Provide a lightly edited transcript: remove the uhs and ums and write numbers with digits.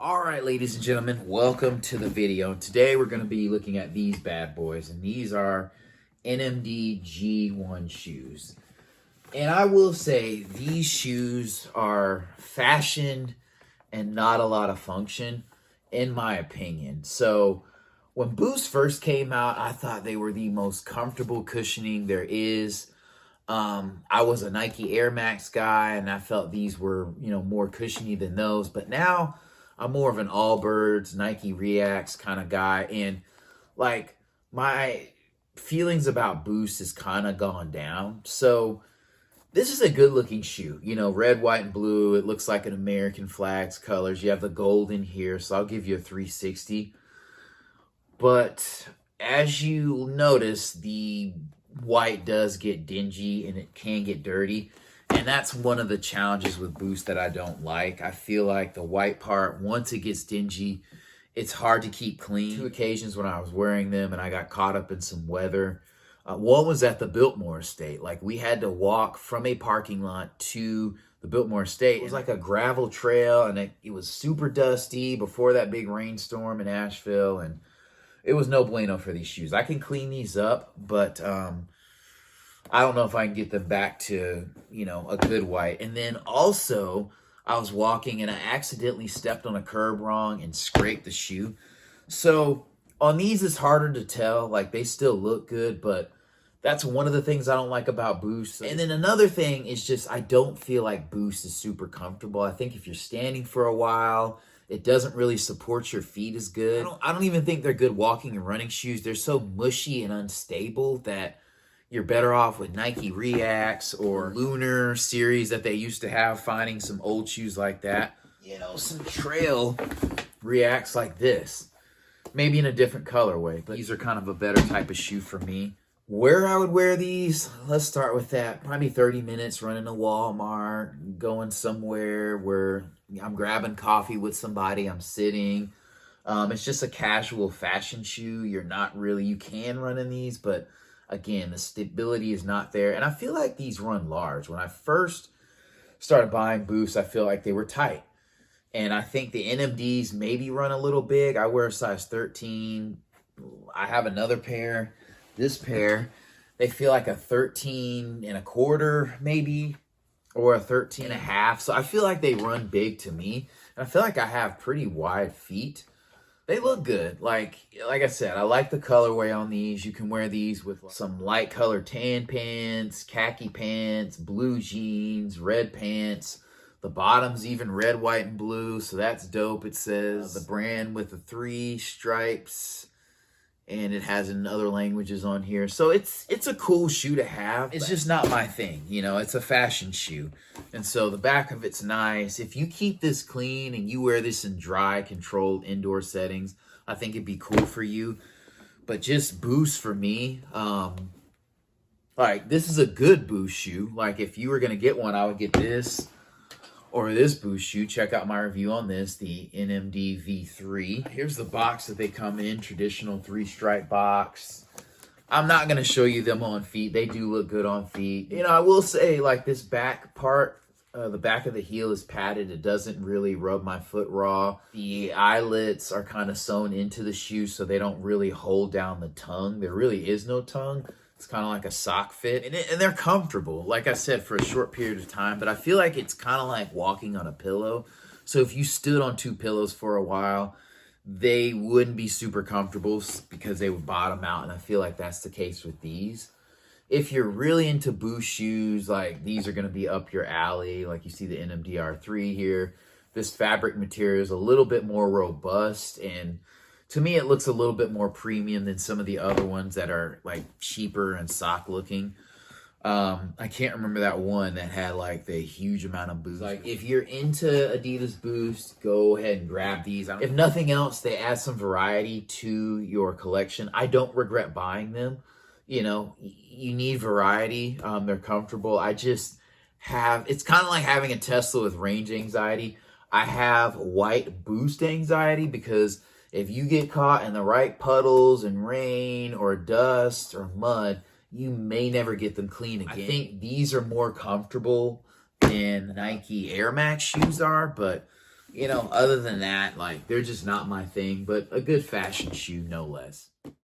All right, ladies and gentlemen, welcome to the video. Today we're going to be looking at these bad boys, and these are NMD G1 shoes. And I will say these shoes are fashion and not a lot of function, in my opinion. So when Boost first came out, I thought they were the most comfortable cushioning there is. I was a Nike Air Max guy, and I felt these were, more cushiony than those. But now I'm more of an Allbirds, Nike Reacts kind of guy. And like my feelings about Boost has kind of gone down. So this is a good looking shoe, red, white, and blue. It looks like an American flag's colors. You have the gold in here, so I'll give you a 360. But as you notice, the white does get dingy and it can get dirty. And that's one of the challenges with Boost that I don't like. I feel like the white part, once it gets dingy, it's hard to keep clean. Two occasions when I was wearing them and I got caught up in some weather. One was at the Biltmore Estate. Like, we had to walk from a parking lot to the Biltmore Estate. It was like a gravel trail, and it was super dusty before that big rainstorm in Asheville, and it was no bueno for these shoes. I can clean these up, but I don't know if I can get them back to, a good white. And then also, I was walking and I accidentally stepped on a curb wrong and scraped the shoe. So on these, it's harder to tell. Like, they still look good, but that's one of the things I don't like about Boost. And then another thing is just I don't feel like Boost is super comfortable. I think if you're standing for a while, it doesn't really support your feet as good. I don't even think they're good walking and running shoes. They're so mushy and unstable that you're better off with Nike Reacts or Lunar series that they used to have, finding some old shoes like that. Some trail Reacts like this. Maybe in a different colorway, but these are kind of a better type of shoe for me. Where I would wear these, let's start with that. Probably 30 minutes running to Walmart, going somewhere where I'm grabbing coffee with somebody, I'm sitting. It's just a casual fashion shoe. You can run in these, but again, the stability is not there. And I feel like these run large. When I first started buying Boosts, I feel like they were tight. And I think the NMDs maybe run a little big. I wear a size 13. I have another pair. This pair, they feel like a 13 and a quarter maybe, or a 13 and a half. So I feel like they run big to me. And I feel like I have pretty wide feet. They look good. Like I said, I like the colorway on these. You can wear these with some light colored tan pants, khaki pants, blue jeans, red pants. The bottom's even red, white, and blue, so that's dope. It says the brand with the 3 stripes, and it has in other languages on here. So it's a cool shoe to have. It's just not my thing. It's a fashion shoe. And so the back of it's nice. If you keep this clean and you wear this in dry, controlled indoor settings, I think it'd be cool for you. But just Boost for me, like, this is a good Boost shoe. Like, if you were going to get one, I would get this or this Boost shoe. Check out my review on this, the NMD V3. Here's the box that they come in, traditional 3-stripe box. I'm not going to show you them on feet. They do look good on feet. I will say, like, this back part, the back of the heel is padded. It doesn't really rub my foot raw. The eyelets are kind of sewn into the shoe, so they don't really hold down the tongue. There really is no tongue. It's kind of like a sock fit, and they're comfortable, like I said, for a short period of time, but I feel like it's kind of like walking on a pillow. So if you stood on 2 pillows for a while, they wouldn't be super comfortable because they would bottom out, and I feel like that's the case with these. If you're really into Boost shoes, like, these are going to be up your alley. Like, you see the NMD R3 here. This fabric material is a little bit more robust, and to me, it looks a little bit more premium than some of the other ones that are, like, cheaper and sock looking. I can't remember that one that had, like, the huge amount of Boost. Like, if you're into Adidas Boost, go ahead and grab these. If nothing else, they add some variety to your collection. I don't regret buying them. You need variety. They're comfortable. It's kind of like having a Tesla with range anxiety. I have white Boost anxiety because if you get caught in the right puddles and rain or dust or mud, you may never get them clean again. I think these are more comfortable than Nike Air Max shoes are, but You know, other than that, like, they're just not my thing, but a good fashion shoe, no less.